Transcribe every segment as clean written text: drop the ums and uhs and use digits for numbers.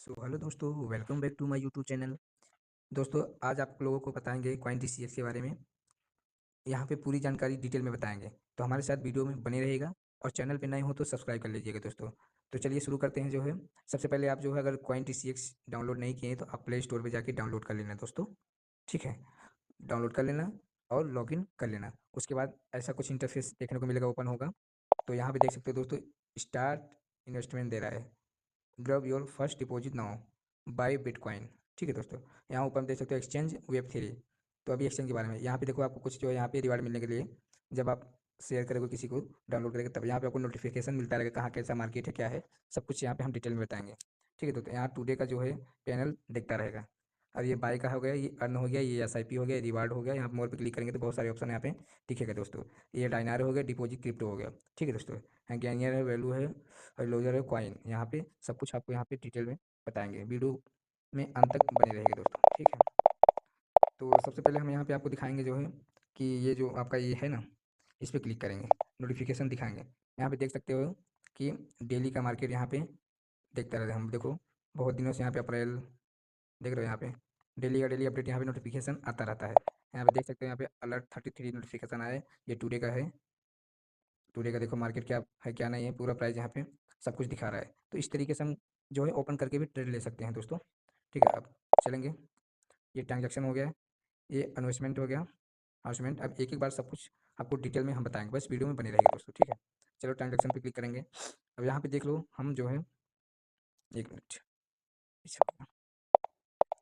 सो hello दोस्तों, welcome back to my YouTube channel. दोस्तों, आज आप लोगों को बताएंगे कॉइन टीसीएक्स के बारे में। यहाँ पे पूरी जानकारी डिटेल में बताएंगे, तो हमारे साथ वीडियो में बने रहेगा। और चैनल पे नए हो तो सब्सक्राइब कर लीजिएगा दोस्तों। तो चलिए शुरू करते हैं। जो है सबसे पहले आप जो है अगर कॉइन टीसीएक्स डाउनलोड नहीं किए हैं तो आप प्ले स्टोर पर जाके डाउनलोड कर लेना दोस्तों। ठीक है, डाउनलोड कर लेना और लॉगिन कर लेना। उसके बाद ऐसा कुछ इंटरफेस देखने को मिलेगा, ओपन होगा। तो यहाँ पे देख सकते हो दोस्तों, स्टार्ट इन्वेस्टमेंट दे रहा है। Grab your first deposit now buy bitcoin. ठीक है दोस्तों, यहाँ ऊपर देख सकते हो एक्सचेंज वेब 3। तो अभी एक्सचेंज के बारे में यहाँ पे देखो, आपको कुछ जो है यहाँ पे रिवार्ड मिलने के लिए जब आप शेयर करोगे किसी को, डाउनलोड करेंगे, तब यहाँ पे आपको नोटिफिकेशन मिलता रहेगा कहाँ कैसा मार्केट है, क्या है, सब कुछ यहाँ पे हम डिटेल में बताएंगे। ठीक है दोस्तों, यहाँ टुडे का जो है पैनल दिखता रहेगा। और ये बाय का हो गया, ये अर्न हो गया, ये एसआईपी हो गया, रिवार्ड हो गया। यहाँ पे मोर पे क्लिक करेंगे तो बहुत सारे ऑप्शन यहाँ पे दिखेगा दोस्तों। ये डायनार हो गया, डिपॉजिट क्रिप्टो हो गया। ठीक है दोस्तों, यहाँ गैनियर है, वैल्यू है और लोजर है, कॉइन। यहाँ पे सब कुछ आपको यहाँ पे डिटेल में बताएंगे। वीडियो में अंत तक बने रहेंगे दोस्तों। ठीक है, तो सबसे पहले हम यहाँ पे आपको दिखाएंगे जो है कि ये जो आपका ये है ना, इस पर क्लिक करेंगे, नोटिफिकेशन दिखाएंगे। यहाँ पे देख सकते हो कि डेली का मार्केट यहाँ पे देखते रहते हैं हम। देखो बहुत दिनों से यहाँ पे अप्रैल देख रहे हो, यहाँ पे डेली का डेली अपडेट यहाँ पे नोटिफिकेशन आता रहता है। यहाँ पे देख सकते हो, यहाँ पे अलर्ट 33 नोटिफिकेशन आया है। ये टुडे का है। टुडे का देखो मार्केट क्या है क्या नहीं है, पूरा प्राइस यहाँ पे सब कुछ दिखा रहा है। तो इस तरीके से हम जो है ओपन करके भी ट्रेड ले सकते हैं दोस्तों। ठीक है, अब चलेंगे। ये ट्रांजेक्शन हो गया, ये इन्वेस्टमेंट हो गया, इन्वेस्टमेंट। अब एक एक बार सब कुछ आपको डिटेल में हम बताएंगे, बस वीडियो में बने रहेंगे दोस्तों। ठीक है, चलो ट्रांजेक्शन पे क्लिक करेंगे। अब यहाँ पे देख लो, हम जो है एक मिनट पीछे हो गया।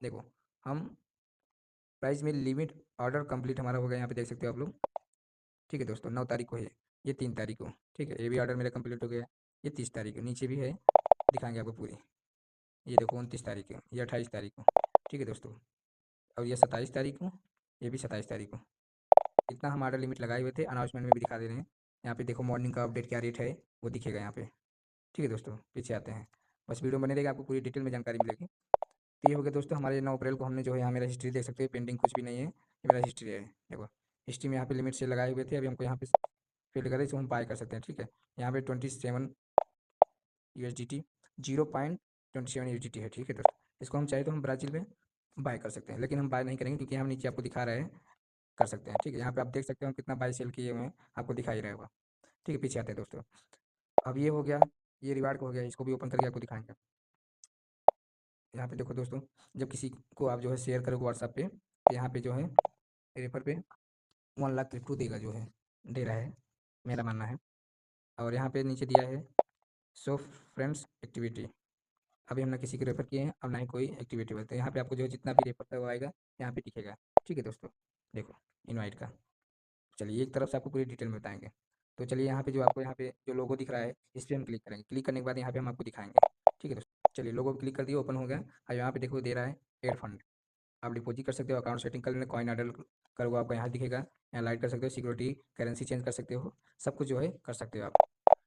देखो हम प्राइस में लिमिट ऑर्डर कंप्लीट हमारा हो गया, यहाँ पे देख सकते हो आप लोग। ठीक है दोस्तों, 9 तारीख को है, ये 3 तारीख को। ठीक है, ये भी ऑर्डर मेरा कंप्लीट हो गया। ये 30 तारीख को, नीचे भी है, दिखाएंगे आपको पूरी। ये देखो 29 तारीख को, ये 28 तारीख को। ठीक है दोस्तों, और ये 27 तारीख को, ये भी 27 तारीख को। इतना हम ऑर्डर लिमिट लगाए हुए थे, अनाउंसमेंट में भी दिखा दे रहे हैं। यहाँ पे देखो मॉर्निंग का अपडेट क्या रेट है वो दिखेगा यहाँ पे। ठीक है दोस्तों, पीछे आते हैं, बस वीडियो बने रहेगा, आपको पूरी डिटेल में जानकारी मिलेगी। तो ये हो गया दोस्तों हमारे 9 अप्रैल को हमने जो है यहाँ मेरा हिस्ट्री देख सकते हो, पेंडिंग कुछ भी नहीं है, ये मेरा हिस्ट्री है। देखो हिस्ट्री में यहाँ पे लिमिट से लगाए हुए थे, अभी हमको यहाँ पे फिल करें तो हम बाय कर सकते हैं। ठीक है, यहाँ पे 27 USDT, 0.27 USDT है। ठीक है दोस्तों, इसको हम चाहे तो हम ब्राज़ील में बाय कर सकते हैं, लेकिन हम बाय नहीं करेंगे क्योंकि हम नीचे आपको दिखा रहे हैं कर सकते हैं। ठीक है, यहाँ पे आप देख सकते हो हम कितना बाय सेल किए हुए हैं, आपको दिखाई रहा होगा। ठीक है, पीछे आते हैं दोस्तों। अब ये हो गया, ये रिवार्ड को हो गया, इसको भी ओपन करके आपको दिखाएंगे। यहाँ पे देखो दोस्तों, जब किसी को आप जो है शेयर करोगे व्हाट्सएप पे, तो यहाँ पे जो है रेफर पे 1 लाख क्रिप्टो देगा, जो है दे रहा है, मेरा मानना है। और यहाँ पे नीचे दिया है सो फ्रेंड्स एक्टिविटी। अभी हमने किसी को रेफर किए हैं और ना ही कोई एक्टिविटी बोलते हैं। यहाँ पे आपको जो है जितना भी रेफर करवाएगा यहाँ पे दिखेगा। ठीक है दोस्तों, देखो इनवाइट का। चलिए एक तरफ से आपको पूरी डिटेल में बताएंगे। तो चलिए यहाँ पे जो आपको यहाँ पे जो लोगो दिख रहा है, इस पर हम क्लिक करेंगे। क्लिक करने के बाद यहाँ पे हम आपको दिखाएंगे। ठीक है दोस्तों, चलिए लोगो पे क्लिक कर दिए, ओपन हो गया। और यहाँ पे देखो दे रहा है एड फंड। आप डिपॉजिट कर सकते हो, अकाउंट सेटिंग कर लेना, कॉइन ऑर्डर करोगे आपको यहाँ दिखेगा। यहाँ लाइट कर सकते हो, सिक्योरिटी करेंसी चेंज कर सकते हो, सब कुछ जो है कर सकते हो आप।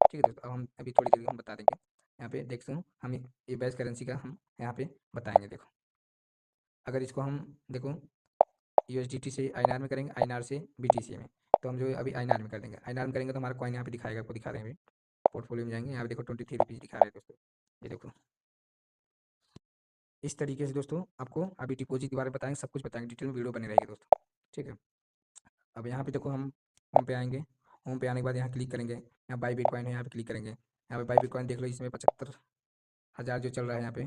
ठीक है दोस्तों, अब हम अभी थोड़ी देर में हम बता देंगे। यहाँ पे देखते हो हम ये बेस करेंसी का हम यहाँ पे बताएंगे। देखो अगर इसको हम देखो USDT से आईएनआर में करेंगे, आईएनआर से BTC में, तो हम जो है अभी आईएनआर में कर देंगे। आईएनआर में करेंगे तो हमारा कॉइन यहाँ पे दिखाएगा, आपको दिखा रहे हैं अभी। पोर्टफोलियो में जाएंगे, यहाँ पे देखो 23 रुपीज़ दिखा रहे हैं दोस्तों। ये देखो इस तरीके से दोस्तों आपको अभी डिपॉजिट के बारे में बताएंगे, सब कुछ बताएंगे, डिटेल में वीडियो बने रहेगी दोस्तों। ठीक है, अब यहाँ पे देखो हम होम पे आएंगे। होम पे आने के बाद यहाँ क्लिक करेंगे, यहाँ बाई बिटकॉइन है, यहाँ पे क्लिक करेंगे। यहाँ पे बाई बिटकॉइन देख लो, इसमें 75,000 जो चल रहा है, यहाँ पे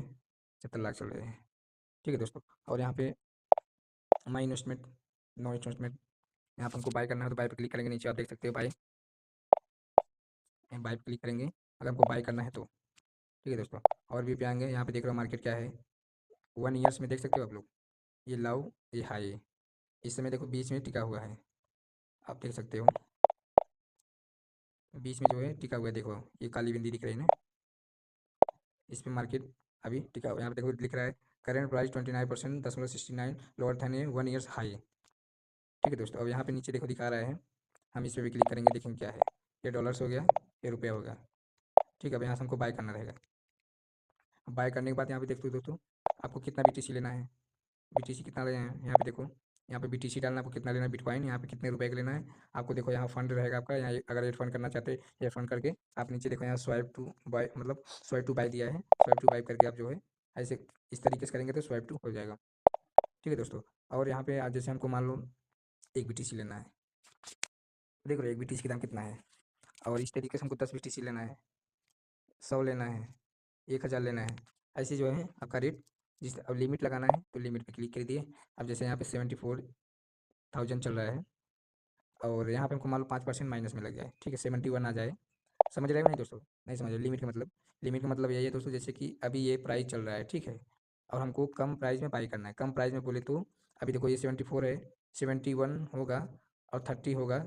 70 लाख चल रहे हैं। ठीक है दोस्तों, और यहाँ पे माई इन्वेस्टमेंट, नो इन्वेस्टमेंट, यहाँ पर हमको बाय करना है तो बाय पे क्लिक करेंगे। नीचे आप देख सकते हो बाय, बाय पे क्लिक करेंगे अगर हमको बाय करना है तो। ठीक है दोस्तों, और भी पे आएंगे, यहाँ पे देख रहे हो मार्केट क्या है 1 ईयर्स में, देख सकते हो आप लोग। ये लव, ये हाई, इस समय देखो बीच में टिका हुआ है, आप देख सकते हो बीच में जो है टिका हुआ है। देखो ये काली बिंदी दिख रही है ना, इस पर मार्केट अभी टिका हुआ है। यहाँ पे देखो लिख रहा है करेंट प्राइस 29.69 लोअर थैन ए 1 ईयर्स हाई। ठीक है दोस्तों, अब यहाँ पे नीचे देखो दिखा रहा है, हम इस पर भी क्लिक करेंगे, देखेंगे क्या है। ये डॉलर्स हो गया, ये रुपया हो गया। ठीक है, अब यहाँ से हमको बाय करना रहेगा। बाय करने के बाद यहाँ पे देखते हो दोस्तों आपको कितना BTC लेना है। BTC कितना लेना है, यहाँ पे देखो, यहाँ पे BTC डालना, आपको कितना लेना है बिटकॉइन, यहाँ पे कितने रुपए का लेना है आपको। देखो यहाँ फंड रहेगा आपका, यहाँ अगर ये फंड करना चाहते हैं, ये फंड करके आप नीचे देखो यहाँ स्वाइप टू बाय, मतलब स्वाइप टू बाय दिया है, स्वाइप टू बाय करके आप जो है ऐसे इस तरीके से करेंगे तो स्वाइप टू हो जाएगा। ठीक है दोस्तों। और यहाँ पे आज जैसे हमको मान लो एक BTC लेना है, देख लो एक BTC का दाम कितना है, और इस तरीके से हमको 10 BTC लेना है, 100 लेना है, 1000 लेना है, ऐसे जो है आपका रेट जिस अब लिमिट लगाना है तो लिमिट पे क्लिक कर दिए। अब जैसे यहाँ पे 74,000 चल रहा है और यहाँ पे हमको मान लो 5% माइनस में लग जाए, ठीक है, 71 आ जाए। समझ रहे हो नहीं दोस्तों? नहीं समझ रहे? लिमिट का मतलब यही है दोस्तों, जैसे कि अभी ये प्राइस चल रहा है, ठीक है, और हमको कम प्राइस में बाई करना है। कम प्राइस में बोले तो अभी देखो ये 74 है, 71 होगा और 30 होगा,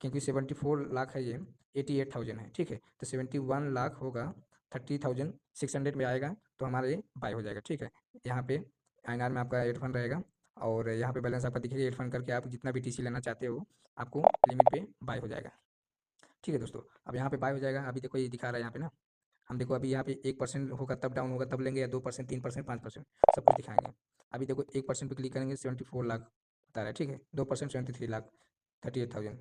क्योंकि 74 लाख है, ये 88,000 है, ठीक है, तो 71 लाख होगा, 30,600 में आएगा तो हमारा ये बाय हो जाएगा। ठीक है, यहाँ पे INR में आपका 8 फंड रहेगा और यहाँ पे बैलेंस आपका दिखेगा। 8 फंड करके आप जितना भी TC लेना चाहते हो आपको लिमिट पे बाय हो जाएगा। ठीक है दोस्तों, अब यहाँ पे बाय हो जाएगा। अभी देखो ये दिखा रहा है यहाँ पे ना, हम देखो अभी यहाँ पे 1% होगा तब डाउन होगा तब लेंगे, या 2%, 3%, 5%, सब कुछ दिखाएंगे। अभी देखो 1% पे क्लिक करेंगे 74 लाख बता रहा है, ठीक है, 2% 73 लाख 38,000,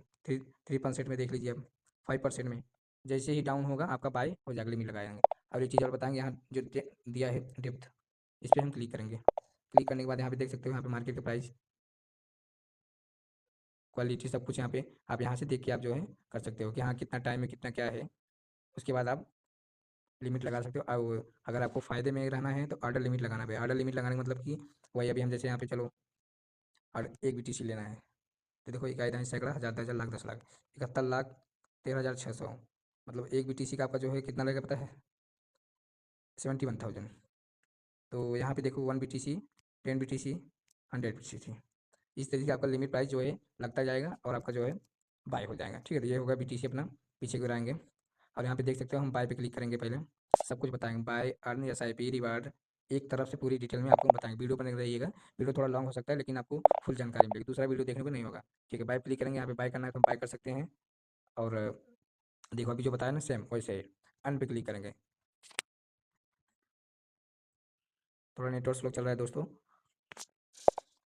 3% में देख लीजिए। अब 5% में जैसे ही डाउन होगा आपका बाय हो जाएगा, लिमिट लगाएंगे। और ये चीज़ और बताएंगे, यहाँ जो दिया है डेप्थ, इस पर हम क्लिक करेंगे। क्लिक करने के बाद यहाँ पे देख सकते हो, यहाँ पे मार्केट का प्राइस, क्वालिटी, सब कुछ यहाँ पे आप यहाँ से देख के आप जो है कर सकते हो कि हाँ कितना टाइम है, कितना क्या है। उसके बाद आप लिमिट लगा सकते हो। और अगर आपको फ़ायदे में रहना है तो ऑर्डर लिमिट लगाना है। ऑर्डर लिमिट लगाने का मतलब कि वही अभी हम जैसे यहाँ पे चलो और एक BTC लेना है तो देखो इकाई दाएं सैकड़ा, हज़ार 10,000 लाख 10 लाख 71,13,600, मतलब एक BTC का आपका जो है कितना लगेगा पता है? 71,000। तो यहाँ पे देखो 1 BTC, 10 BTC, 100 BTC, इस तरीके से आपका लिमिट प्राइस जो है लगता जाएगा और आपका जो है बाय हो जाएगा। ठीक है, तो ये होगा BTC अपना, पीछे को आएंगे और यहाँ पे देख सकते हो हम बाय पे क्लिक करेंगे। पहले सब कुछ बताएंगे, बाय, अर्न, SIP, रिवार्ड, एक तरफ से पूरी डिटेल में आपको बताएंगे। वीडियो बने रहिएगा, वीडियो थोड़ा लॉन्ग हो सकता है लेकिन आपको फुल जानकारी मिलेगी, दूसरा वीडियो देखने को नहीं होगा। ठीक है, बाय क्लिक करेंगे, यहाँ पे बाय करना है तो हम बाय कर सकते हैं। और देखो अभी जो बताया ना सेम वैसे ही अर्न पे क्लिक करेंगे। थोड़ा नेटवर्क स्लो चल रहा है दोस्तों।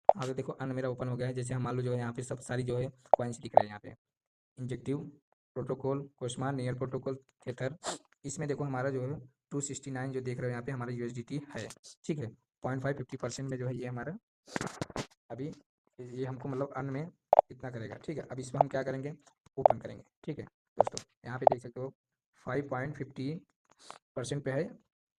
हाँ तो देखो अर्न मेरा ओपन हो गया है। जैसे हम मान लो जो है यहाँ पे सब सारी जो है कॉइन्स दिख रहे हैं यहाँ पे, इंजेक्टिव प्रोटोकॉल, कोस्मान, नियर प्रोटोकॉल, थेथर, इसमें देखो हमारा जो है 269 जो देख रहे हो यहाँ पे हमारा USDT है। ठीक है, 0.5 50% में जो है ये हमारा अभी ये हमको मतलब अर्न में इतना करेगा। ठीक है, अब इसमें हम क्या करेंगे, ओपन करेंगे। ठीक है दोस्तों, यहाँ पे देख सकते हो 5.50% पे है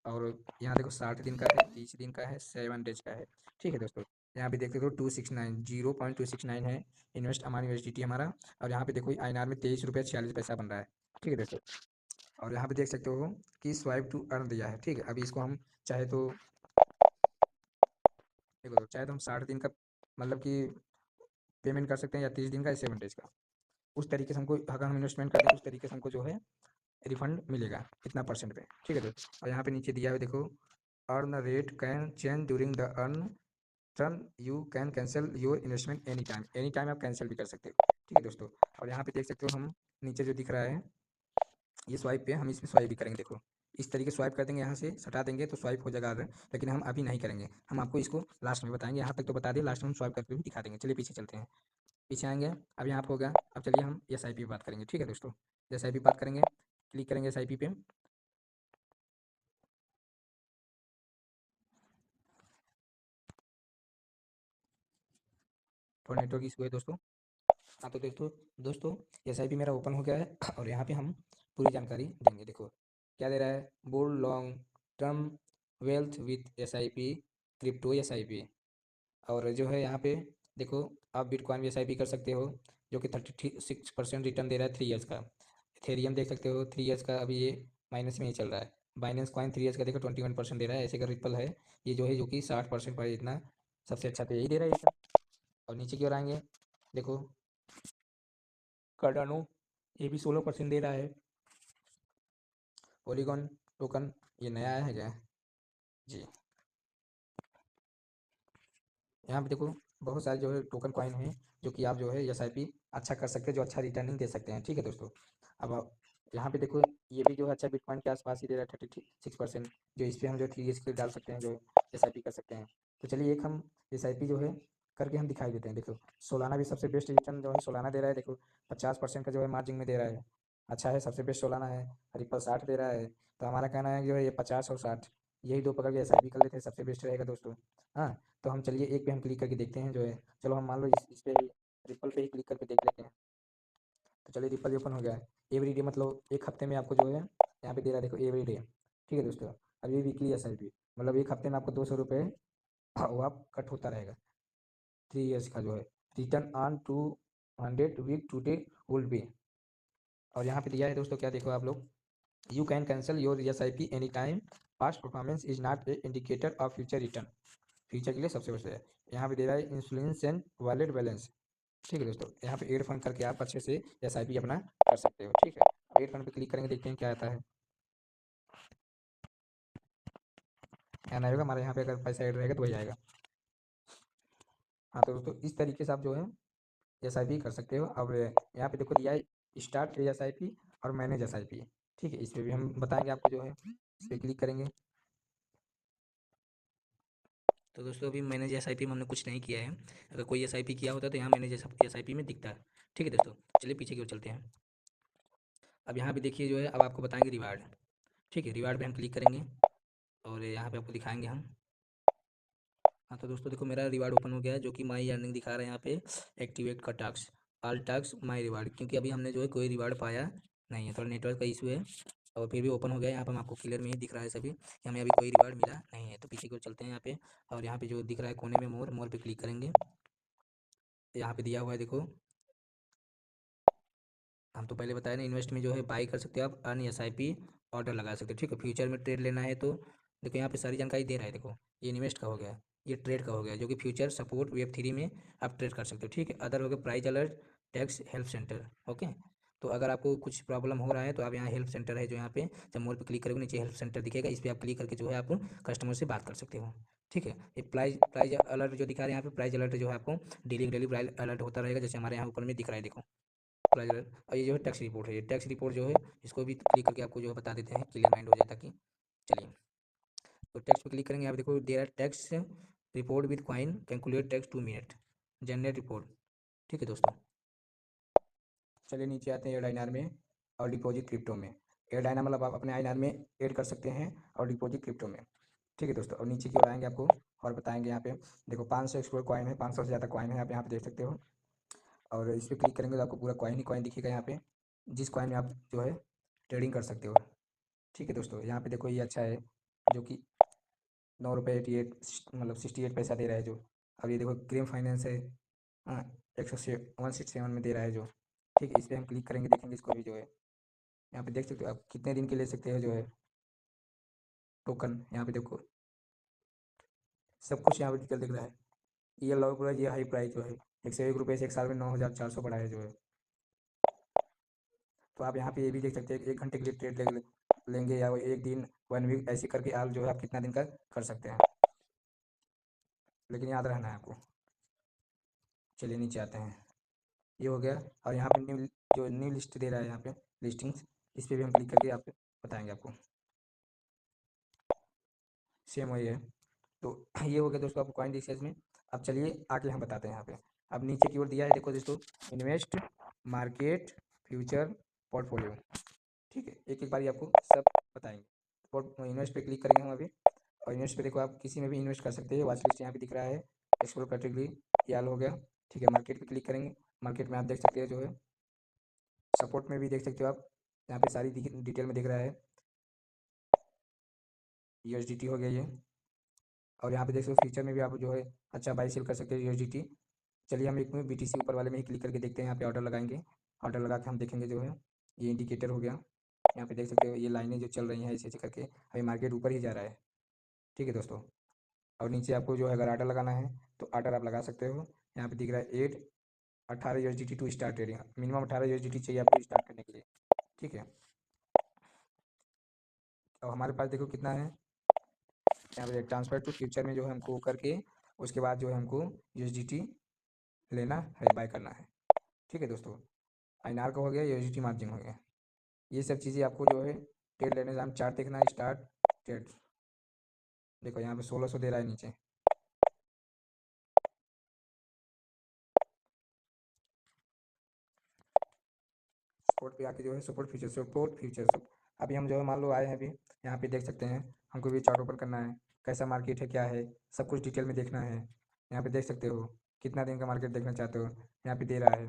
और यहाँ देखो 60 दिन का है, 30 दिन का है, 7 डेज का है। ठीक है दोस्तों, यहाँ पे देख सकते हो 269 0.269 है इन्वेस्ट अमाउंट USDT हमारा। और यहाँ पे देखो INR में 23 रुपये 46 पैसा बन रहा है। ठीक है दोस्तों, और यहाँ पे देख सकते हो कि स्वाइप टू अर्न दिया है। ठीक है, अभी इसको हम चाहे तो देखो, चाहे तो हम 60 दिन का मतलब कि पेमेंट कर सकते हैं, या 30 दिन का, या 7 डेज का। उस तरीके से हमको अगर हम इन्वेस्टमेंट करते हैं उस तरीके से हमको जो है रिफंड मिलेगा इतना परसेंट पे। ठीक है दोस्तों, और यहाँ पे नीचे दिया है देखो, earn rate can change during the earn turn, you can cancel your investment any time आप कैंसिल भी कर सकते हो। ठीक है दोस्तों, और यहाँ पे देख सकते हो हम नीचे जो दिख रहा है ये स्वाइप पे, हम इसमें स्वाइप भी करेंगे। देखो इस तरीके स्वाइप कर देंगे, यहाँ से सटा देंगे तो स्वाइप हो जाएगा आगे, लेकिन हम अभी नहीं करेंगे, हम आपको इसको लास्ट में बताएंगे। यहाँ तक तो बता दिए, लास्ट में हम स्वाइप करके भी दिखा देंगे। चलिए पीछे चलते हैं, पीछे आएंगे। अब यहाँ पे हो गया, अब चलिए हम SIP पे बात करेंगे। ठीक है दोस्तों, SIP बात करेंगे, क्लिक करेंगे SIP पे। थोड़ा नेटवर्क इशू है दोस्तों। हाँ तो दोस्तों दोस्तों SIP मेरा ओपन हो गया है और यहाँ पे हम पूरी जानकारी देंगे। देखो क्या दे रहा है, bold long term wealth with SIP, crypto SIP, और जो है यहाँ पे देखो आप बिटकॉइन भी SIP कर सकते हो जो कि 36% रिटर्न दे रहा है 3 ईयर्स का। इथेरियम देख सकते हो 3 ईयर्स का, अभी ये माइनस में ही चल रहा है। बाइनेंस कॉइन 3 ईयर्स का देखो 21% दे रहा है। ऐसे का रिपल है ये जो है, जो कि 60% पर इतना सबसे अच्छा तो यही दे रहा है ये। और नीचे की ओर आएंगे, देखो कार्डानो, ये भी 16% दे रहा है। पॉलीगॉन टोकन ये नया आया है क्या जी। यहाँ पे देखो बहुत सारे जो है टोकन कॉइन है जो कि आप जो है SIP अच्छा कर सकते हैं, जो अच्छा रिटर्निंग दे सकते हैं। ठीक है दोस्तों, अब यहाँ पे देखो ये भी जो है अच्छा बिटकॉइन के आसपास ही दे रहा है 36%, जो इस पर हम जो 3 ईयर्स के डाल सकते हैं, जो SIP कर सकते हैं। तो चलिए एक हम SIP जो है करके हम दिखाई देते हैं। देखो सोलाना भी सबसे बेस्ट रिटर्न जो है सोलाना दे रहा है। देखो 50% का जो है मार्जिन में दे रहा है, अच्छा है, सबसे बेस्ट सोलाना है। रिपल 60 दे रहा है। तो हमारा कहना है जो है ये 50 और 60 यही दो पकड़ के एसआईपी कर लेते हैं, सबसे बेस्ट रहेगा दोस्तों। हाँ, तो हम चलिए एक पे हम क्लिक करके देखते हैं जो है। चलो हम मान लो इस पे ही, रिपल पे ही क्लिक करके देख लेते हैं। तो चलिए रिपल ओपन हो गया है। एवरी डे मतलब एक हफ्ते में आपको जो है यहाँ पे दे रहा है, देखो एवरी डे। ठीक है दोस्तों। अब ये वीकली एसआईपी, मतलब एक हफ्ते में आपको 200 रुपये वो आप कट होता रहेगा। 3 ईयर्स का जो है return on 200 week today will be. और यहाँ पे दिया है दोस्तों, क्या देखो आप लोग, you can cancel your S I P any time, past performance is not a indicator of future return. Future के लिए सबसे बेस्ट है। यहाँ पे दे रहा है इंफ्लुएंस एंड वॉलेट बैलेंस। ठीक है दोस्तों, यहाँ पे एड फंड करके आप अच्छे से एस आई पी अपना कर सकते हो। ठीक है, एड फंड पे क्लिक करेंगे, देखते हैं क्या आता है। क्या ना होगा हमारे यहाँ पे, अगर पैसा ऐड रहेगा तो वही आएगा। हाँ तो दोस्तों इस तरीके से आप जो है एस आई पी कर सकते हो। अब यहाँ पे देखो दिया है स्टार्ट एस आई पी और मैनेज एस आई पी। ठीक है, इस पर भी हम बताएंगे आपको जो है, इस पर क्लिक करेंगे। तो दोस्तों अभी मैनेज एस आई पी में हमने कुछ नहीं किया है। अगर कोई एस आई पी किया होता तो यहाँ मैनेज एस आई पी में दिखता है। ठीक है दोस्तों, चलिए पीछे की ओर चलते हैं। अब यहाँ पे देखिए जो है, अब आपको बताएंगे रिवार्ड। ठीक है, रिवार्ड पे हम क्लिक करेंगे और यहाँ पे आपको दिखाएंगे हम। हाँ तो दोस्तों देखो मेरा रिवार्ड ओपन हो गया है, जो कि माई अर्निंग दिखा रहा है यहाँ पे। एक्टिवेट का टास्क, ऑल टास्क माई रिवार्ड, क्योंकि अभी हमने जो है कोई रिवार्ड पाया नहीं है, थोड़ा नेटवर्क का इशू है। और फिर भी ओपन हो गया है, यहाँ पर हम आपको क्लियर में ही दिख रहा है सभी कि हमें अभी कोई रिवार्ड मिला नहीं है। तो पीछे की ओर चलते हैं यहाँ पे, और यहाँ पे जो दिख रहा है कोने में मोर, मोर पे क्लिक करेंगे। यहाँ पे दिया हुआ है देखो, हम तो पहले बताया ना, इन्वेस्ट में जो है बाई कर सकते हो आप, earn S I P order लगा सकते हो। ठीक है, फ्यूचर में ट्रेड लेना है तो देखो यहाँ पे सारी जानकारी दे रहा है। देखो ये इन्वेस्ट का हो गया, ये ट्रेड का हो गया, जो कि फ्यूचर सपोर्ट वेब 3 में आप ट्रेड कर सकते हो। ठीक है, अदर हो गया price alert, tax, help centre. Okay, तो अगर आपको कुछ प्रॉब्लम हो रहा है तो आप यहाँ हेल्प सेंटर है जो यहाँ पे, जब मोर पे क्लिक करोगे नीचे हेल्प सेंटर दिखेगा, इस पर आप क्लिक करके जो है आप कस्टमर से बात कर सकते हो। ठीक है, ये प्राइस प्राइस अलर्ट जो दिखा रहे हैं यहाँ पे, प्राइस अलर्ट जो है आपको डेली डेली प्राइस अलर्ट होता रहेगा, जैसे हमारे यहाँ ऊपर में दिख रहा है देखो प्राइस अलर्ट। और ये जो है टैक्स रिपोर्ट है, ये टैक्स रिपोर्ट जो है इसको भी क्लिक करके आपको जो है बता देते हैं, क्लियर माइंड हो जाए ताकि। चलिए, तो टैक्स पे क्लिक करेंगे, आप देखो दे रहा है tax report with coin, calculate tax 2 minute, generate report. ठीक है दोस्तों, चलिए नीचे आते हैं एड आईनार में और डिपॉजिट क्रिप्टो में। एड आईनार मतलब आप अपने आईनार में ऐड कर सकते हैं, और डिपॉजिट क्रिप्टो में। ठीक है दोस्तों, और नीचे की ओर आएंगे आपको और बताएंगे यहाँ पे, देखो 500 एक्सप्लोर कॉइन है, 500 से ज़्यादा कॉइन है, आप यहाँ पे देख सकते हो। और इस पर क्लिक करेंगे तो आपको पूरा कॉइन ही कॉइन दिखेगा यहाँ पे, जिस कॉइन में आप जो है ट्रेडिंग कर सकते हो। ठीक है दोस्तों, यहाँ पे देखो ये अच्छा है, जो कि 9 रुपये 88 मतलब 68 पैसा दे रहा है जो। अब ये देखो क्रीम फाइनेंस है, हाँ, 167 में दे रहा है जो। ठीक है, इस पर हम क्लिक करेंगे, देखेंगे इसको भी जो है। यहाँ पे देख सकते हो आप कितने दिन के ले सकते हो जो है टोकन। यहाँ पे देखो सब कुछ यहाँ पे डिटेल दिख रहा है। ये लो प्राइस, ये हाई प्राइस जो है, 101 रुपये से 1 साल में 9,400 बढ़ा है जो है। तो आप यहाँ पे ये भी देख सकते हैं कि 1 घंटे के लिए ट्रेड लेंगे या 1 दिन, 1 वीक, ऐसे करके आप जो है आप कितना दिन का कर सकते हैं, लेकिन याद रहना है आपको। चलिए नीचे आते हैं, ये हो गया। और यहाँ पे न्यू, जो न्यू लिस्ट दे रहा है यहाँ पे लिस्टिंग्स, इस पर भी हम क्लिक करके आप बताएंगे आपको, सेम वही है। तो ये हो गया दोस्तों आपको कॉइन रिसर्च में। अब चलिए आगे हम बताते हैं यहाँ पे। अब नीचे की ओर दिया है देखो दोस्तों, इन्वेस्ट, मार्केट, फ्यूचर, पोर्टफोलियो। ठीक है, एक एक बारी आपको सब बताएंगे। इन्वेस्ट पे क्लिक करेंगे हम अभी, और इन्वेस्ट पे देखो आप किसी में भी इन्वेस्ट कर सकते हैं। वॉच लिस्ट यहाँ पे दिख रहा है, एक्सप्लोर कैटेगरी, ये ऑल हो गया। ठीक है, मार्केट पे क्लिक करेंगे, मार्केट में आप देख सकते हैं जो है, सपोर्ट में भी देख सकते हो आप, यहाँ पे सारी डिटेल में दिख रहा है। यूएसडीटी हो गया ये, और यहाँ पे देख सकते हो फ्यूचर में भी आप जो है अच्छा बाई सेल कर सकते हैं यूएसडीटी। चलिए हम एक में बीटीसी ऊपर वाले में ही क्लिक करके देखते हैं, यहाँ पे ऑर्डर लगाएंगे। ऑर्डर लगा के हम देखेंगे जो है, ये इंडिकेटर हो गया। यहाँ पे देख सकते हो ये लाइनें जो चल रही हैं ऐसे ऐसे करके, अभी मार्केट ऊपर ही जा रहा है। ठीक है दोस्तों, और नीचे आपको जो है अगर ऑर्डर लगाना है तो ऑर्डर आप लगा सकते हो। यहाँ पे दिख रहा है 18 USDT to start trading, minimum 18 USDT चाहिए आपको स्टार्ट करने के लिए। ठीक है, और हमारे पास देखो कितना है, यहाँ पे ट्रांसफर टू फ्यूचर में जो है हमको करके उसके बाद जो है हमको यूएसडीटी लेना है, बाय करना है। ठीक है दोस्तों, आईएनआर का हो गया, यूएसडीटी मार्जिन हो गया। ये सब चीज़ें आपको जो है ट्रेड लेने से हम चार्ट देखना है, स्टार्ट ट्रेड। देखो यहाँ पे 1600 दे रहा है नीचे। सपोर्ट पे आके जो है सपोर्ट फ्यूचर, सपोर्ट फ्यूचर, अभी हम जो है मान लो आए हैं अभी, यहाँ पे देख सकते हैं, हमको भी चार्ट ओपन करना है, कैसा मार्केट है, क्या है, सब कुछ डिटेल में देखना है। यहाँ पे देख सकते हो कितना दिन का मार्केट देखना चाहते हो, यहाँ पे दे रहा है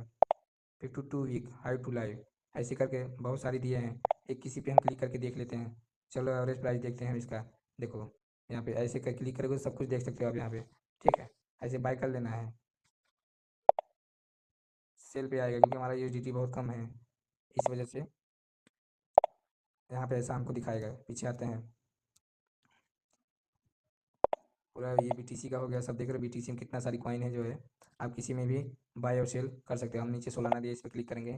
52 वीक हाई टू लाइव, ऐसे करके बहुत सारी दिए हैं। एक किसी पे हम क्लिक करके देख लेते हैं। चलो एवरेज प्राइस देखते हैं इसका। देखो यहाँ पे ऐसे कर क्लिक करोगे सब कुछ देख सकते हो आप यहाँ पे, ठीक है। ऐसे बाय कर लेना है, सेल पे आएगा क्योंकि हमारा यूएसडीटी बहुत कम है, इस वजह से यहाँ पे ऐसा हमको दिखाएगा। पीछे आते हैं, पूरा ये बीटीसी का हो गया, सब देख रहे हो बीटीसी में कितना सारी कॉइन है जो है, आप किसी में भी बाय और सेल कर सकते हो। हम नीचे सोलाना दिए, इस पर क्लिक करेंगे,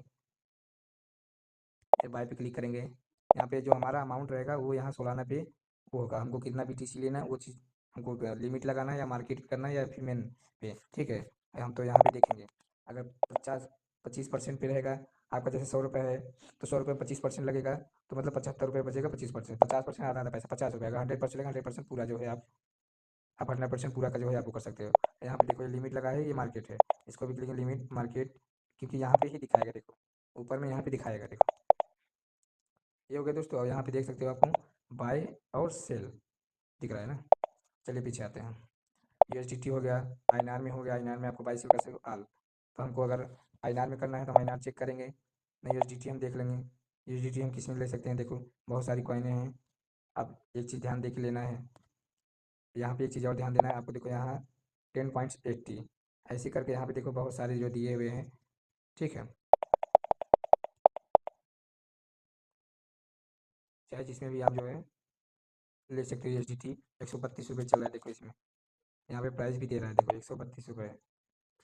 फिर बाय पे क्लिक करेंगे। यहाँ पे जो हमारा अमाउंट रहेगा वो यहाँ सोलाना पे वो होगा, हमको कितना बीटीसी लेना है वो चीज़ हमको लिमिट लगाना है, या मार्केट करना है, या फिर मेन पे, ठीक है। हम तो यहाँ पे देखेंगे, अगर 25% पे रहेगा आपका, जैसे 100 रुपये है तो 100 रुपये 25% लगेगा, तो मतलब 75 रुपये बचेगा। 25%, 50% आधा आधा पैसा 50 रुपये, अगर 100% लेगा 100% पूरा जो है आप 100% पूरा का जो है आप वो कर सकते हो। यहाँ पे देखो ये लिमिट लगा है, ये मार्केट है, इसको भी क्लिक लिमिट मार्केट, क्योंकि यहाँ पे ही दिखाएगा, देखो ऊपर में यहाँ पे दिखाएगा, देखो ये हो गया दोस्तों। और यहाँ पे देख सकते हो आपको बाय और सेल दिख रहा है ना। चलिए पीछे आते हैं, यूएसडीटी हो गया, आईएनआर में हो गया, आईएनआर में आपको बाई सेल कर सकते हो आल। तो हमको अगर आईएनआर में करना है तो हम आईएनआर चेक करेंगे, नहीं यूएसडीटी हम देख लेंगे। यूएसडीटी हम किस में ले सकते हैं, देखो बहुत सारी कॉइनें हैं। अब एक चीज़ ध्यान दे के लेना है, यहाँ पे एक चीज़ और ध्यान देना है आपको, देखो यहाँ 10.80 ऐसे करके यहाँ पे देखो बहुत सारे जो दिए हुए हैं, ठीक है। चाहे जिसमें भी आप जो है ले सकते हो। यूएसडीटी 132 रुपये चल रहा है, देखो इसमें यहाँ पे प्राइस भी दे रहा है, देखो 132 रुपये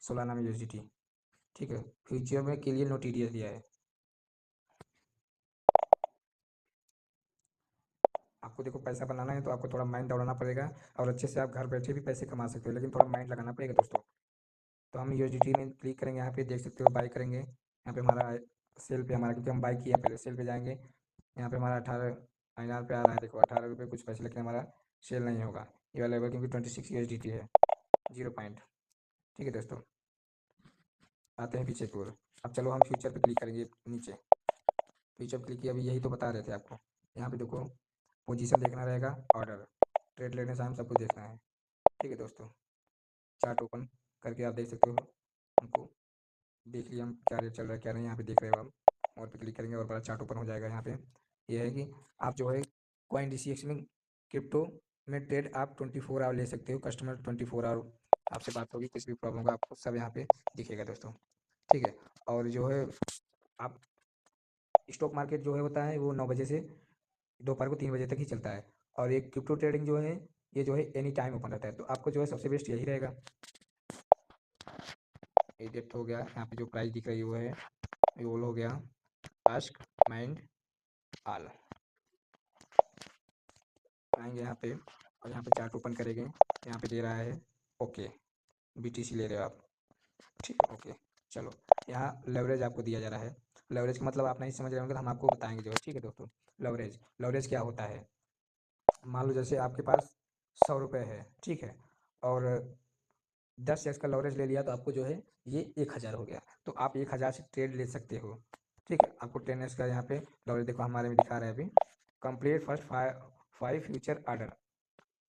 सोलाना में यूएसडीटी, ठीक है। फ्यूचर में के लिए नो टीडीएस दिया है। आपको देखो पैसा बनाना है तो आपको थोड़ा माइंड दौड़ाना पड़ेगा, और अच्छे से आप घर बैठे भी पैसे कमा सकते हो, लेकिन थोड़ा माइंड लगाना पड़ेगा दोस्तों। तो हम यूएसडीटी में क्लिक करेंगे, यहाँ पे देख सकते हो बाई करेंगे, यहाँ पे हमारा सेल पे हमारा, क्योंकि हम बाई किए हैं पहले, सेल पे जाएंगे, यहाँ पे हमारा 18 पे आ रहा है, देखो 18 रुपये कुछ पैसे, लेकिन हमारा सेल नहीं होगा ये वाला होगा, क्योंकि 26 यूएसडीटी है, 0 पॉइंट, ठीक है दोस्तों। आते हैं पीछे की ओर। अब चलो हम फ्यूचर पे क्लिक करेंगे नीचे, फ्यूचर पे क्लिक किया, अभी यही तो बता रहे थे आपको। यहाँ पे देखो पोजीशन देखना रहेगा, ऑर्डर ट्रेड लेने से हम सब कुछ देखना है, ठीक है दोस्तों। चार्ट ओपन करके आप देख सकते हो, हमको देख लिया हम क्या रेट चल रहा है क्या नहीं, यहाँ पे देख रहे हो आप। और पे क्लिक करेंगे और बड़ा चार्ट ओपन हो जाएगा। यहाँ पे ये है कि आप जो है कॉइन डीसीएक्स में क्रिप्टो में ट्रेड आप 24 आवर ले सकते हो, कस्टमर 24 आवर आपसे बात होगी, कुछ भी प्रॉब्लम होगा आपको सब यहाँ पे दिखेगा दोस्तों, ठीक है। और जो है आप स्टॉक मार्केट जो है होता है वो 9 बजे से दोपहर को 3 बजे तक ही चलता है, और ये क्रिप्टो ट्रेडिंग जो है ये जो है एनी टाइम ओपन रहता है, तो आपको जो है सबसे बेस्ट यही रहेगा। ये डेप्थ हो गया, यहाँ पे जो प्राइस दिख रही है वो है, ये वो हो गया आस्क माइंड आल। आएंगे यहाँ पे और यहाँ पे चार्ट ओपन करेंगे, यहाँ पे दे रहा है ओके, बीटीसी ले रहे हो आप, ठीक है ओके। चलो यहाँ लेवरेज आपको दिया जा रहा है, लेवरेज का मतलब आप नहीं समझ रहे होंगे तो हम आपको बताएंगे जो है, ठीक है दोस्तों। लेवरेज लेवरेज क्या होता है, मान लो जैसे आपके पास 100 रुपये है, ठीक है, और 10 एक्स का लवरेज ले लिया तो आपको जो है ये 1000 हो गया, तो आप 1000 से ट्रेड ले सकते हो, ठीक है। आपको 10 एक्स का यहाँ पे लवरेज देखो हमारे में दिखा रहा है अभी, कंप्लीट फर्स्ट 5 फ्यूचर आर्डर,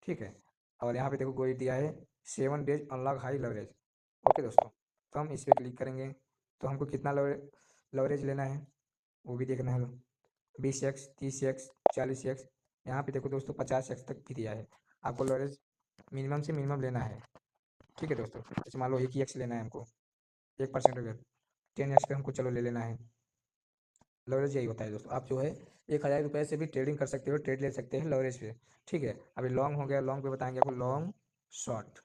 ठीक है। और यहाँ पे देखो कोई दिया है 7 days unlock high leverage, okay दोस्तों। तो हम इस पर क्लिक करेंगे, तो हमको कितना लवरेज लेना है वो भी देखना है, 20 एक्स 30 एक्स 40 एक्स, यहाँ पे देखो दोस्तों 50 एक्स तक भी दिया है। आपको लवरेज मिनिमम से मिनिमम लेना है, ठीक है दोस्तों। जैसे मान लो 1 ही एक्स लेना है हमको, 1% अगर 10 एक्स पे हमको चलो ले लेना है। लवरेज यही होता है दोस्तों, आप जो है 1000 रुपये से भी ट्रेडिंग कर सकते हो, ट्रेड ले सकते हैं लवरेज पे, ठीक है। अभी लॉन्ग हो गया, लॉन्ग पे बताएंगे आपको, long short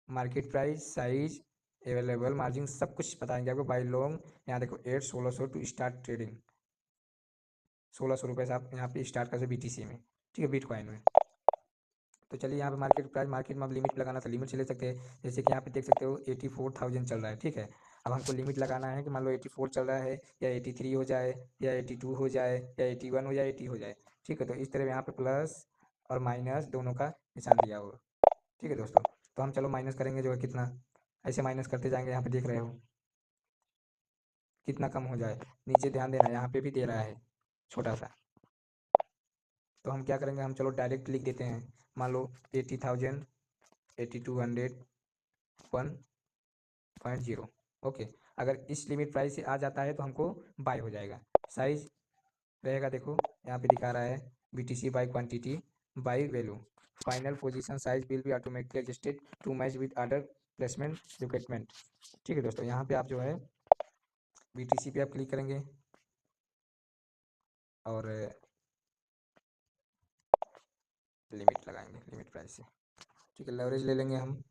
market price size available margin सब कुछ बताएंगे आपको। बाई लॉन्ग यहाँ देखो 1600 टू स्टार्ट ट्रेडिंग, 1600 रुपये से आप यहाँ पे स्टार्ट कर सकते बीटीसी में, ठीक है, बिटकॉइन में। तो चलिए यहाँ पे मार्केट में अब लिमिट लगाना था, लिमिट से ले सकते हैं, जैसे कि यहाँ पे देख सकते हो 84,000 चल रहा है, ठीक है। अब हमको लिमिट लगाना है कि मान लो 84 चल रहा है, या 83 हो जाए, या 82 हो जाए, या 81 हो जाए, 80 हो जाए, ठीक है। तो इस तरह यहाँ पे प्लस और माइनस दोनों का निशान दिया हुआ, ठीक है दोस्तों। तो हम चलो माइनस करेंगे जो है कितना, ऐसे माइनस करते जाएंगे, यहाँ पे देख रहे हो कितना कम हो जाए, नीचे ध्यान देना यहाँ पे भी दे रहा है छोटा सा, तो हम क्या करेंगे, हम चलो डायरेक्ट लिख देते हैं, मान लो 80,000 8200 1.0। ओके, अगर इस लिमिट प्राइस से आ जाता है तो हमको बाय हो जाएगा। साइज रहेगा, देखो यहाँ पे दिखा रहा है BTC by quantity by value, final position size will be automatically adjusted to match with order placement requirement. ठीक है दोस्तों, यहाँ पे आप जो है BTC पे आप क्लिक करेंगे और लिमिट लगाएंगे, लिमिट प्राइस से। ठीक है, लेवरेज ले लेंगे हम,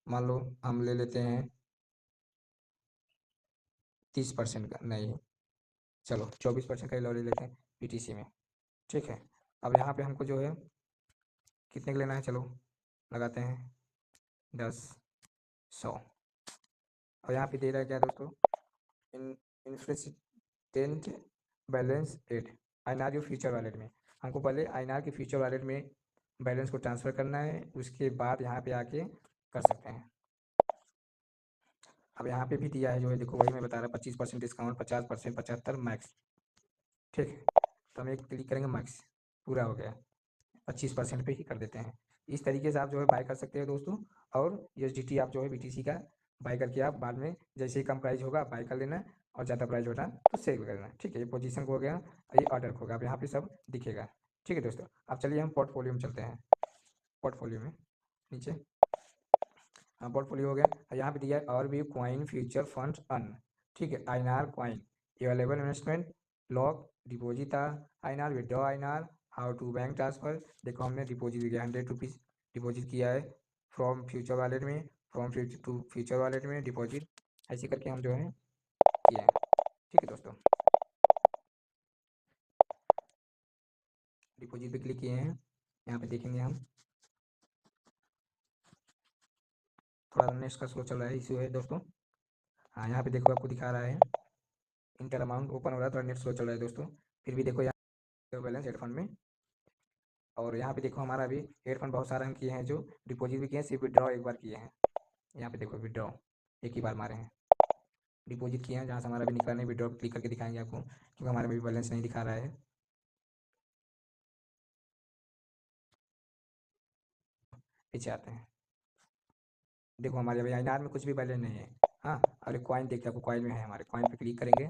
मान लो हम ले लेते हैं 30% का, नहीं चलो 24% का लेवरेज लेते हैं BTC में। ठीक है, अब यहाँ पे हमको जो है कितने का लेना है, चलो लगाते हैं 10 100। और यहाँ पे दे रहा है क्या दोस्तों, इन इनफिनिटेंट बैलेंस एड INR जो फ्यूचर वॉलेट में, हमको पहले INR के फ्यूचर वॉलेट में बैलेंस को ट्रांसफ़र करना है, उसके बाद यहाँ पे आके कर सकते हैं। अब यहाँ पे भी दिया है जो है, देखो वही मैं बता रहा, 25% डिस्काउंट, 50%, 75 मैक्स। ठीक है, तो हम एक क्लिक करेंगे मैक्स, पूरा हो गया, 25% पे ही कर देते हैं। इस तरीके से आप जो है बाय कर सकते हैं दोस्तों। और USDT आप जो है BTC का बाय करके आप बाद में जैसे ही कम प्राइस होगा बाय कर लेना, और ज़्यादा प्राइस होगा तो सेल कर लेना। ठीक है, ये पोजीशन को हो गया, ये ऑर्डर को होगा, अब यहाँ पे सब दिखेगा। ठीक है दोस्तों, अब चलिए हम पोर्टफोलियो में चलते हैं। पोर्टफोलियो में नीचे, हाँ पोर्टफोलियो हो गया, यहाँ पे दिया है और भी कॉइन फ्यूचर फंड अर्न। ठीक है, INR coin available investment lock deposit INR withdraw INR how to bank transfer. देखो हमने डिपोजिट किया 100 रुपीज़ डिपोजिट किया है फ्रॉम फ्यूचर वॉलेट में, from future to future wallet में डिपॉजिट, ऐसे करके हम जो है किए हैं। ठीक है दोस्तों, डिपॉजिट पे क्लिक किए हैं, यहाँ पे देखेंगे हम, थोड़ा नेट का स्लो चल रहा है, इशू है दोस्तों। हाँ यहाँ पे देखो आपको दिखा रहा है इंटर अमाउंट ओपन हो रहा है, थोड़ा नेट स्लो चल रहा है दोस्तों, फिर भी देखो यहाँ बैलेंस हेडफंड में। और यहाँ पे देखो हमारा अभी हेडफंड बहुत सारा हम किए हैं, जो डिपॉजिट भी किए हैं, सिर्फ विड्रॉ एक बार किए हैं। यहाँ पे देखो विड्रॉ एक ही बार मारे हैं, डिपॉजिट किए हैं जहाँ से हमारा भी निकला नहीं, विड्रॉ क्लिक करके दिखाएंगे आपको, क्योंकि हमारा भी बैलेंस नहीं दिखा रहा है। पीछे आते हैं, देखो हमारे अभी INR में कुछ भी बैलेंस नहीं है। हाँ, और एक कॉइन देखते हैं, आपको कॉइन में है, हमारे कॉइन पे क्लिक करेंगे।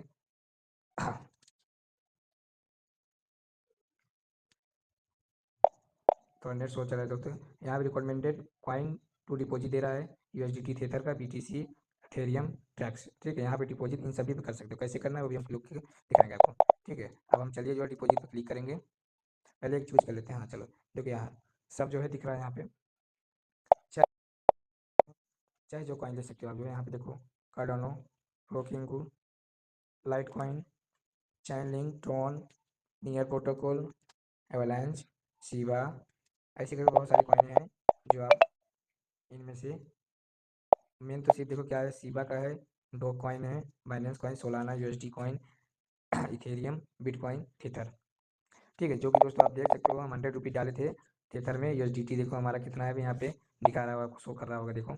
तो नेट शो चल रहा है दोस्तों, यहाँ पे रिकमेंडेड कॉइन टू डिपॉजिट दे रहा है, USDT थेथर का, BTC एथेरियम ट्रैक्स। ठीक है, यहाँ पे डिपॉजिट इन सभी पे कर सकते हो, कैसे करना है वो भी हम लोग दिखाएंगे आपको। ठीक है, अब हम चलिए जो है डिपॉजिट पे क्लिक करेंगे, पहले एक चूज कर लेते हैं। हाँ चलो, देखिए यहाँ सब जो है दिख रहा है, यहाँ पे चाहे चाहे जो कॉइन ले सकते हो आप, जो है यहाँ पे देखो कार्डानो, फ्लोकिंगू, Litecoin, Chainlink, Tron, Near Protocol, Avalanche, Shiba, ऐसे करके बहुत सारी कॉइन हैं, जो आप इनमें से मेन तो सिर्फ देखो क्या है, शिबा का है, डॉग कॉइन है, Binance coin, Solana, USD coin, Ethereum, bitcoin, Tether. ठीक है, जो कि दोस्तों आप देख सकते हो, हम 100 रुपीज़ डाले थे थेथर में। USDT देखो हमारा कितना है, अभी यहाँ पे दिखा रहा होगा, शो कर रहा होगा, देखो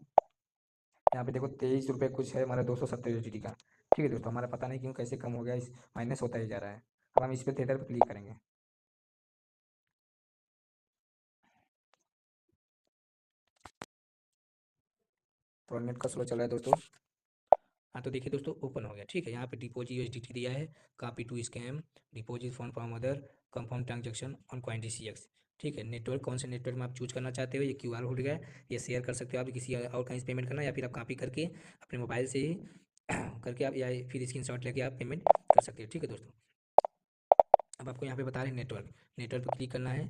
यहाँ पे देखो 23 रुपये कुछ है हमारा, 270 USDT का। ठीक है दोस्तों, हमारा पता नहीं क्यों कैसे कम हो गया, इस माइनस होता ही जा रहा है। अब हम इस पर थेथर पर क्लिक करेंगे, तो नेट का स्लो चल रहा है दोस्तों। हाँ तो देखिए दोस्तों, ओपन हो गया। ठीक है, यहाँ पे डिपॉजिट USDT दिया है, copy to scam, deposit fund from other, confirm transaction on CoinDCX। ठीक है, नेटवर्क कौन से नेटवर्क में आप चूज करना चाहते हो, ये QR कोड है, ये शेयर कर सकते हो आप किसी और कहीं से पेमेंट करना, या फिर आप कॉपी करके अपने मोबाइल से ही करके आप, या फिर स्क्रीनशॉट लेके आप पेमेंट कर सकते हो। ठीक है दोस्तों, अब आपको यहाँ पे बता रहे हैं नेटवर्क, नेटवर्क पर क्लिक करना है,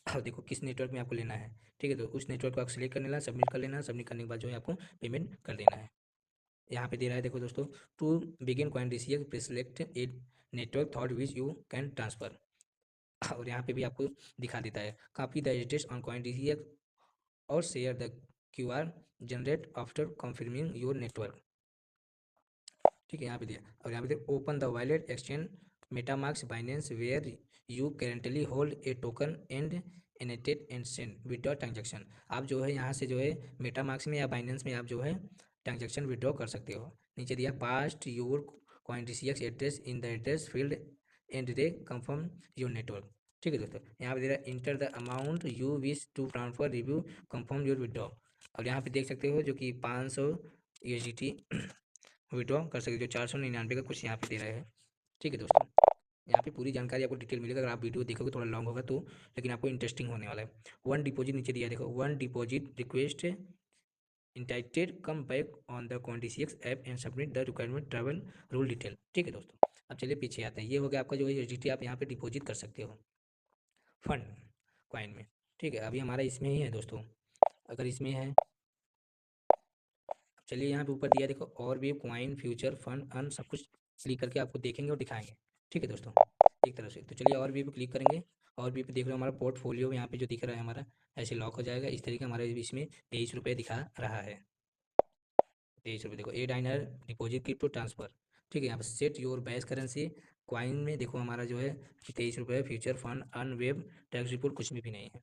और देखो किस नेटवर्क में आपको लेना है। ठीक है, तो उस नेटवर्क को आप सिलेक्ट कर लेना, सबमिट कर लेना, सबमिट करने के बाद जो है आपको पेमेंट कर देना है। यहाँ पे दे रहा है देखो दोस्तों, to begin CoinDCX please select a network thought which you can transfer. और यहाँ पे भी आपको दिखा देता है, copy the address on CoinDCX और share the QR generate after confirming your network. ठीक है, यहाँ पे दिया, और यहाँ पे दिया open the wallet exchange MetaMask Binance where you currently hold a token and एनेटेड एंड सेंड विड्रॉ ट्रांजेक्शन। आप जो है यहाँ से जो है मेटामार्क्स में या बाइनेंस में आप जो है ट्रांजेक्शन विड्रॉ कर सकते हो। नीचे दिया paste your CoinDCX address in the address field and the confirm your network. ठीक है दोस्तों, यहाँ पे दे रहा है enter the amount you wish to transfer review confirm your withdraw. और यहाँ पे देख सकते हो जो कि 500 USDT विड्रॉ कर सकते हो, जो 499 का कुछ यहाँ पे दे रहा है। ठीक है दोस्तों, यहाँ पे पूरी जानकारी आपको डिटेल मिलेगा, अगर आप वीडियो देखोगे थोड़ा लॉन्ग होगा तो, लेकिन आपको इंटरेस्टिंग होने वाला है। वन डिपॉजिट नीचे दिया है देखो, one deposit request entitled come back on the CoinDCX app and submit the requirement travel rule detail. ठीक है दोस्तों, अब चलिए पीछे आते हैं। ये हो गया आपका जो है USDT, आप यहाँ पे डिपॉजिट कर सकते हो फंड कॉइन में। ठीक है, अभी हमारा इसमें ही है दोस्तों, अगर इसमें है, चलिए यहाँ पे ऊपर दिया देखो, और भी कॉइन फ्यूचर फंड अन सब कुछ क्लिक करके आपको देखेंगे और दिखाएंगे। ठीक है दोस्तों, एक तरह से तो चलिए और भी पे क्लिक करेंगे। और भी पे देख रहे हो हमारा पोर्टफोलियो यहाँ पे जो दिख रहा है हमारा, ऐसे लॉक हो जाएगा। इस तरीके हमारे इसमें 23 रुपये दिखा रहा है। 23 रुपये देखो, ए डाइनर डिपॉजिट क्रिप्टो ट्रांसफर। ठीक है, यहाँ पर set your base currency coin में देखो हमारा जो है 23 रुपये, फ्यूचर फंड अन वेब टैक्स रिपोर्ट कुछ में भी नहीं है।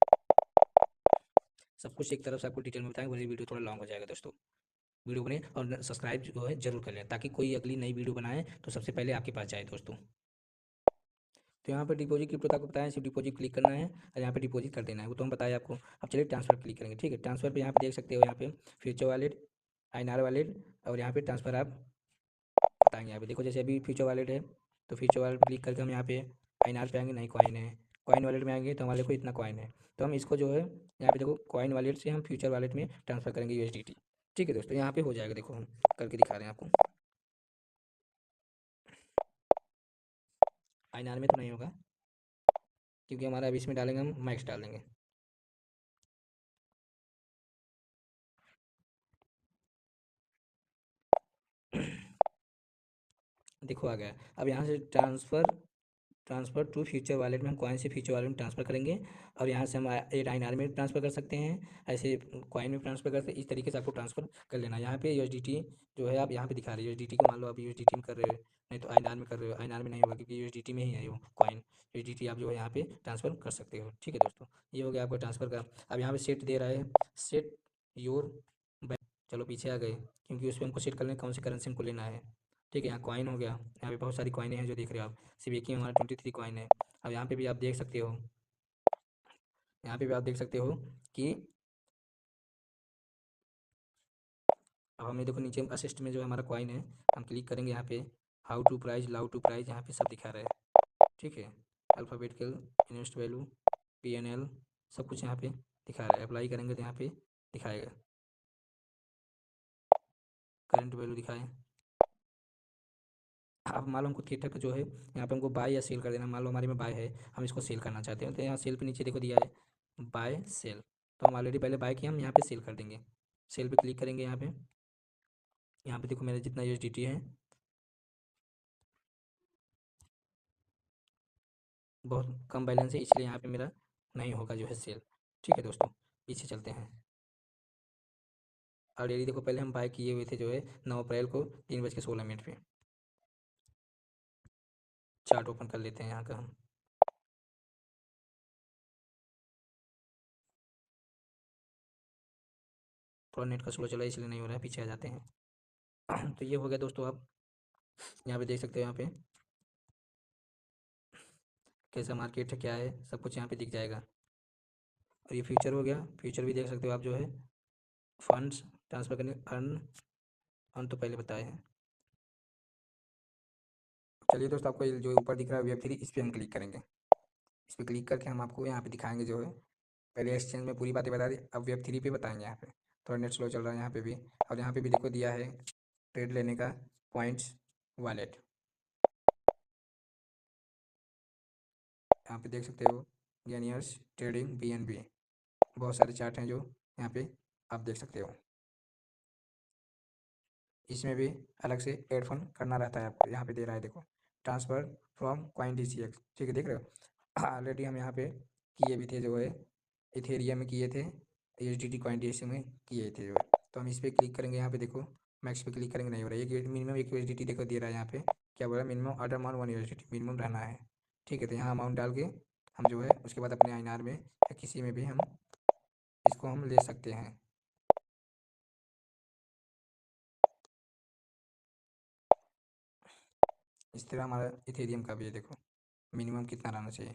सब कुछ एक तरफ से आपको डिटेल में बताएंगे, वही वीडियो थोड़ा लॉन्ग हो जाएगा दोस्तों। वीडियो बने और सब्सक्राइब जो है जरूर कर लें, ताकि कोई अगली नई वीडियो बनाए तो सबसे पहले आपके पास जाए दोस्तों। तो यहाँ पर डिपॉजिट क्रिप्टो आपको बताया, सिर्फ डिपॉजिट क्लिक करना है और यहाँ पे डिपॉजिट कर देना है, वो तो हम बताए आपको। अब चलिए ट्रांसफर क्लिक करेंगे। ठीक है, ट्रांसफर पे यहाँ पे देख सकते हो, यहाँ पे फ्यूचर वॉलेट, आईएनआर वॉलेट, और यहाँ पे ट्रांसफर आप बताएंगे। यहाँ पे देखो जैसे अभी फ्यूचर वॉलेट है, तो फ्यूचर वॉलेट क्लिक करके हम यहाँ पे आईएनआर पे आएंगे, नहीं कॉइन है। कॉइन वॉलेट में आएंगे तो हमारे को इतना कॉइन है, तो हम इसको जो है यहाँ पे देखो कॉइन वॉलेट से हम फ्यूचर वॉलेट में ट्रांसफर करेंगे USDT। ठीक है दोस्तों, यहाँ पे हो जाएगा, देखो हम करके दिखा रहे हैं आपको। आईएनआर में तो नहीं होगा, क्योंकि हमारा अभी इसमें डालेंगे, हम मैक्स डाल देंगे। देखो आ गया। अब यहाँ से ट्रांसफ़र टू फ्यूचर वॉलेट में हम कॉइन से फ्यूचर वॉलेट में ट्रांसफ़र करेंगे। और यहाँ से हम एट आईएनआर में ट्रांसफ़र कर सकते हैं, ऐसे कॉइन में ट्रांसफ़र कर सकते हैं। इस तरीके से आपको ट्रांसफ़र कर लेना है। यहाँ पे USDT जो है आप यहाँ पे दिखा रहे हैं, USDT को मान लो आप USDT में कर रहे हो, नहीं तो आईएनआर में कर रहे हो। आईएनआर में नहीं होगा क्योंकि USDT में ही है वो कॉइन। USDT आप जो है यहाँ पे ट्रांसफ़र कर सकते हो। ठीक है दोस्तों, ये हो गया आपका ट्रांसफ़र का। अब यहाँ पे सेट दे रहा है, सेट योर, चलो पीछे आ गए, क्योंकि उसमें हमको सेट कर लें कौन सी करेंसी हमको लेना है। ठीक है, यहाँ कॉइन हो गया, यहाँ पे बहुत सारी कॉइनें हैं जो देख रहे हो आप, सिर्फ एक ही हमारा 23 कॉइन है। अब यहाँ पे भी आप देख सकते हो, यहाँ पे भी आप देख सकते हो कि अब हमें देखो नीचे असिस्ट में जो हमारा कॉइन है, हम क्लिक करेंगे यहाँ पे, हाउ टू प्राइस, लाउ टू प्राइस, यहाँ पे सब दिखा रहा है। ठीक है, अल्फ़ाबेटिकल, इन्वेस्ट वैल्यू, PNL, सब कुछ यहाँ पे दिखा रहा है। अप्लाई करेंगे तो यहाँ पे दिखाएगा, करंट वैल्यू दिखाए। अब मान लो हमको थिएटर का जो है यहाँ पे हमको बाय या सेल कर देना। मान लो हमारे में बाय है, हम इसको सेल करना चाहते हैं, तो यहाँ सेल पे नीचे देखो दिया है बाय सेल, तो हम ऑलरेडी पहले बाय किया, हम यहाँ पे सेल कर देंगे। सेल पे क्लिक करेंगे, यहाँ पे देखो मेरा जितना USDT है, बहुत कम बैलेंस है, इसलिए यहाँ पे मेरा नहीं होगा जो है सेल। ठीक है दोस्तों, पीछे चलते हैं। ऑलरेडी देखो पहले हम बाय किए हुए थे जो है 9 अप्रैल को 3:16 पे। चार्ट ओपन कर लेते हैं यहाँ का हम। थोड़ा नेट का स्लो चला है इसलिए नहीं हो रहा है, पीछे आ जाते हैं। तो ये हो गया दोस्तों, आप यहाँ पे देख सकते हो, यहाँ पे कैसा मार्केट है, क्या है, सब कुछ यहाँ पे दिख जाएगा। और ये फ्यूचर हो गया, फ्यूचर भी देख सकते हो आप जो है, फंड्स ट्रांसफ़र करने, अर्न, अर्न तो पहले बताए हैं। चलिए दोस्तों, आपको ये जो ऊपर दिख रहा है Web3, इस पर हम क्लिक करेंगे। इस पर क्लिक करके हम आपको यहाँ पे दिखाएंगे जो है, पहले एक्सचेंज में पूरी बातें बता दी, अब Web3 पे बताएंगे। यहाँ पे थोड़ा नेट स्लो चल रहा है यहाँ पे भी। और यहाँ पे भी देखो दिया है ट्रेड लेने का, पॉइंट्स वॉलेट, यहाँ पे देख सकते हो, गेनियर्स ट्रेडिंग BNB, बहुत सारे चार्ट हैं जो यहाँ पे आप देख सकते हो। इसमें भी अलग से एड फंड करना रहता है आपको, यहाँ पे दे रहा है देखो, ट्रांसफ़र फ्रॉम CoinDCX। ठीक है, देख रहे हो, ऑलरेडी हम यहाँ पे किए भी थे जो है, इथेरियम में किए थे, USDT CoinDCX में किए थे जो है। तो हम इस पर क्लिक करेंगे, यहाँ पे देखो मैक्स पे क्लिक करेंगे, नहीं हो रहा है, एक मिनिमम 1 USDT देखो दे रहा है यहाँ पे, क्या बोल रहा है, minimum order amount 1 USDT minimum रहना है। ठीक है, तो यहाँ अमाउंट डाल के हम जो है उसके बाद अपने आईएनआर में या किसी में भी हम इसको हम ले सकते हैं। इस तरह हमारा इथेरियम का भी है, देखो मिनिमम कितना रहना चाहिए।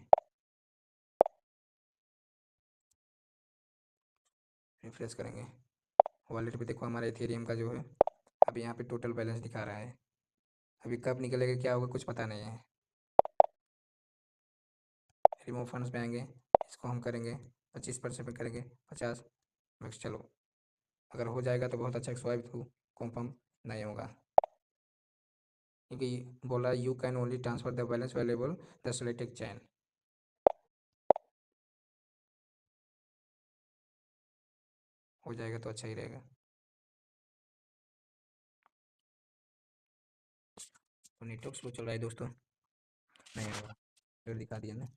रिफ्रेश करेंगे, वॉलेट पे देखो हमारा इथेरियम का जो है अभी यहाँ पे टोटल बैलेंस दिखा रहा है। अभी कब निकलेगा क्या होगा कुछ पता नहीं है। रिमूव फंड्स पे आएंगे, इसको हम करेंगे 25% पे करेंगे 50 मैक्स। चलो अगर हो जाएगा तो बहुत अच्छा, स्वाइप थ्रू कंफर्म नहीं होगा क्योंकि बोला you can only transfer the balance available the selected chain. हो जाएगा तो अच्छा ही रहेगा। तो नेटवर्क स्लो चल रहा है दोस्तों, नहीं होगा, फिर दिखा दिया ना।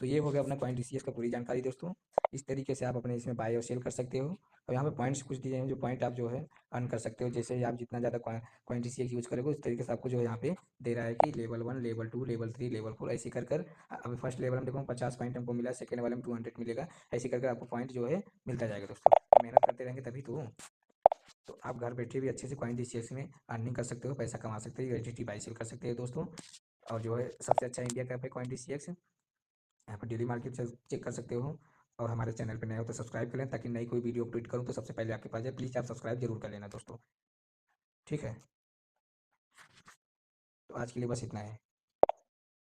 तो ये हो गया अपना कॉइन टीसीएस का पूरी जानकारी दोस्तों। इस तरीके से आप अपने इसमें बाय और सेल कर सकते हो। और यहाँ पे पॉइंट्स कुछ दिए हैं, जो पॉइंट आप जो है अर्न कर सकते हो। जैसे आप जितना ज़्यादा कॉइन टीसीएस यूज करोगे उस तरीके से आपको जो है यहाँ पे दे रहा है कि लेवल 1, लेवल 2, लेवल 3, लेवल 4 ऐसे कर कर अभी फर्स्ट लेवल में देखो 50 पॉइंट हमको मिला, सेकंड वाले में 200 मिलेगा। ऐसे करके आपको पॉइंट जो है मिलता जाएगा दोस्तों। तो मेहनत करते रहेंगे तभी तो आप घर बैठे भी अच्छे से कॉइन टीसीएस में अर्निंग कर सकते हो, पैसा कमा सकते हो, यूएसडीटी बाय सेल कर सकते हो दोस्तों। और जो है सबसे अच्छा इंडिया का है कॉइन टीसीएस, यहाँ पर डेली मार्केट चेक कर सकते हो। और हमारे चैनल पर नए हो तो सब्सक्राइब कर लें ताकि नई कोई वीडियो अपलोड करूँ तो सबसे पहले आपके पास जाए। प्लीज़ आप सब्सक्राइब जरूर कर लेना दोस्तों, ठीक है। तो आज के लिए बस इतना है।